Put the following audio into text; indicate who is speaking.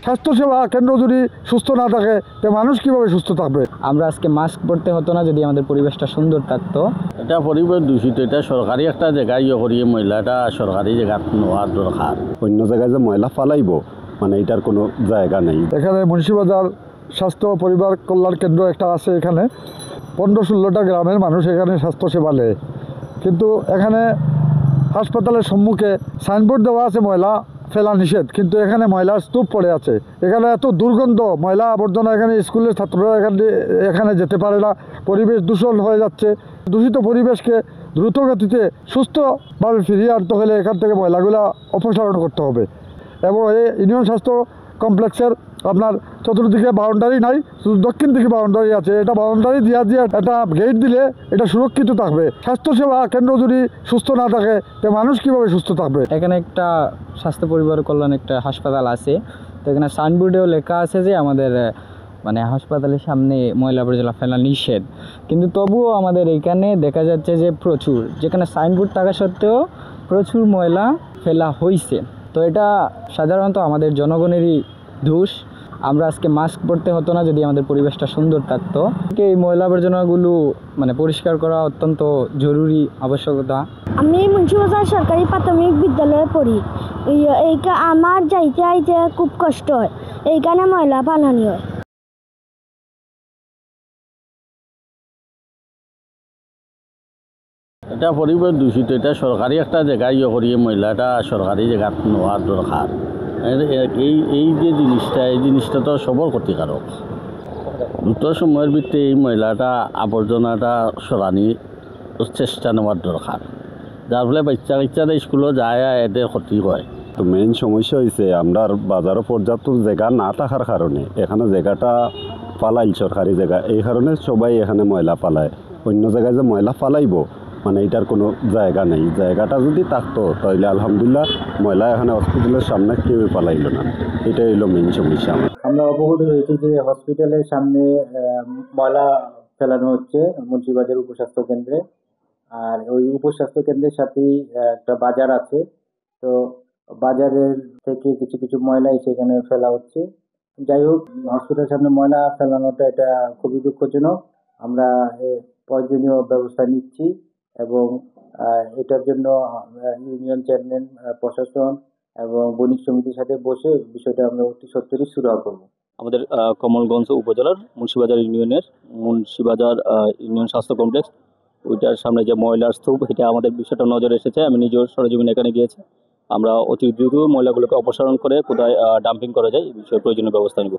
Speaker 1: স্বাস্থ্যসেবা কেন্দ্র যদি সুস্থ না থাকে তো মানুষ কীভাবে সুস্থ থাকবে?
Speaker 2: আমরা আজকে মাস্ক পরতে হতো না যদি আমাদের পরিবেশটা সুন্দর থাকতো।
Speaker 3: এটা পরিবেশ দূষিত, এটা সরকারি একটা জায়গায় করিয়ে ময়লাটা সরকারি জায়গা নেওয়ার দরকার।
Speaker 4: অন্য জায়গায় যে ময়লা ফালাইব মানে এটার কোনো জায়গা নেই।
Speaker 1: এখানে মুন্সিবাজার স্বাস্থ্য পরিবার কল্যাণ কেন্দ্র একটা আছে, এখানে 15-16টা গ্রামের মানুষ এখানে স্বাস্থ্যসেবা নেয়, কিন্তু এখানে হাসপাতালের সম্মুখে সাইনবোর্ড দেওয়া আছে ময়লা ফেলা নিষেধ, কিন্তু এখানে ময়লার স্তূপ পড়ে আছে। এখানে এত দুর্গন্ধ, ময়লা আবর্জনা, এখানে স্কুলের ছাত্ররা এখানে যেতে পারে না, পরিবেশ দূষণ হয়ে যাচ্ছে। দূষিত পরিবেশকে দ্রুতগতিতে সুস্থভাবে ফিরিয়ে আনতে হলে এখান থেকে ময়লাগুলো অপসারণ করতে হবে। এবং এই ইউনিয়ন স্বাস্থ্য কমপ্লেক্সের আপনার চতুর্দিকে বাউন্ডারি নাই, শুধু দক্ষিণ দিকে বাউন্ডারি আছে। এটা বাউন্ডারি দিয়ে একটা গেট দিলে এটা সুরক্ষিত থাকবে। স্বাস্থ্যসেবা কেন্দ্র যদি সুস্থ না থাকে তো মানুষ কীভাবে সুস্থ থাকবে?
Speaker 2: এখানে একটা স্বাস্থ্য পরিবার কল্যাণ একটা হাসপাতাল আছে, তো এখানে সাইনবোর্ডেও লেখা আছে যে আমাদের মানে হাসপাতালের সামনে ময়লা আবর্জনা ফেলা নিষেধ, কিন্তু তবুও আমাদের এখানে দেখা যাচ্ছে যে প্রচুর, যেখানে সাইনবোর্ড থাকা সত্ত্বেও প্রচুর ময়লা ফেলা হয়েছে। তো এটা সাধারণত আমাদের জনগণেরই দোষ। আমরা আজকে মাস্ক পরতে হতো না যদি আমাদের পরিবেশটা সুন্দর থাকতো। এই ময়লা আবর্জনাগুলো মানে পরিষ্কার করা অত্যন্ত জরুরি আবশ্যকতা।
Speaker 5: আমি মুন্সিবাজার সরকারি প্রাথমিক বিদ্যালয়ে পড়ি। আমার যাইতে আইতে খুব কষ্ট হয়, এইখানে ময়লা ফালানি হয়।
Speaker 3: এটা পরিবেশ দূষিত, এটা সরকারি একটা জায়গায় করিয়ে ময়লাটা সরকারি জায়গা নেওয়ার দরকার। এই যে জিনিসটা, এই জিনিসটা তো সবর ক্ষতিকারক। দ্রুত সময়ের ভিত্তিতে এই ময়লাটা আবর্জনাটা সরানি চেষ্টা নেওয়ার দরকার, যার ফলে বাচ্চারা স্কুলে যায় এদের ক্ষতি হয়।
Speaker 4: তো মেইন সমস্যা হয়েছে আমরা বাজারও পর্যাপ্ত জায়গা না থাকার কারণে এখানে জায়গাটা ফালাই সরকারি জায়গা, এই কারণে সবাই এখানে ময়লা ফালায়। অন্য জায়গায় যে ময়লা ফালাইব মানে এটার কোনো জায়গা নেই। জায়গাটা যদি থাকতো তাহলে আলহামদুলিল্লাহ ময়লা এখানে হসপিটালের সামনে কেউ ফালাইল না। এটাই হলো মেইন সমস্যা।
Speaker 6: আমরা অবগত হয়েছি যে হসপিটালের সামনে ময়লা ফেলানো হচ্ছে মুন্সিবাজার উপস্বাস্থ্য কেন্দ্রে, আর ওই উপস্বাস্থ্য কেন্দ্রের সাথেই একটা বাজার আছে। তো বাজারের থেকে কিছু কিছু ময়লা সেখানে ফেলা হচ্ছে। যাই হোক, হসপিটালের সামনে ময়লা ফেলানোটা এটা খুবই দুঃখজনক। আমরা প্রয়োজনীয় ব্যবস্থা নিচ্ছি এবং এটার জন্য ইউনিয়ন চেয়ারম্যান, প্রশাসন এবং বণিক সমিতির সাথে বসে বিষয়টা আমরা অতি সত্বরই সুরাহা করব।
Speaker 7: আমাদের কমলগঞ্জ উপজেলার মুন্সিবাজার ইউনিয়নের মুন্সিবাজার ইউনিয়ন স্বাস্থ্য কমপ্লেক্স, ওইটার সামনে যে ময়লার স্তূপ, এটা আমাদের বিষয়টা নজরে এসেছে। আমি নিজের সরেজমিনে এখানে গিয়েছি। আমরা অতি দ্রুত ময়লাগুলোকে অপসারণ করে কোথায় ডাম্পিং করা যায় এই বিষয়ে প্রয়োজনীয় ব্যবস্থা নেব।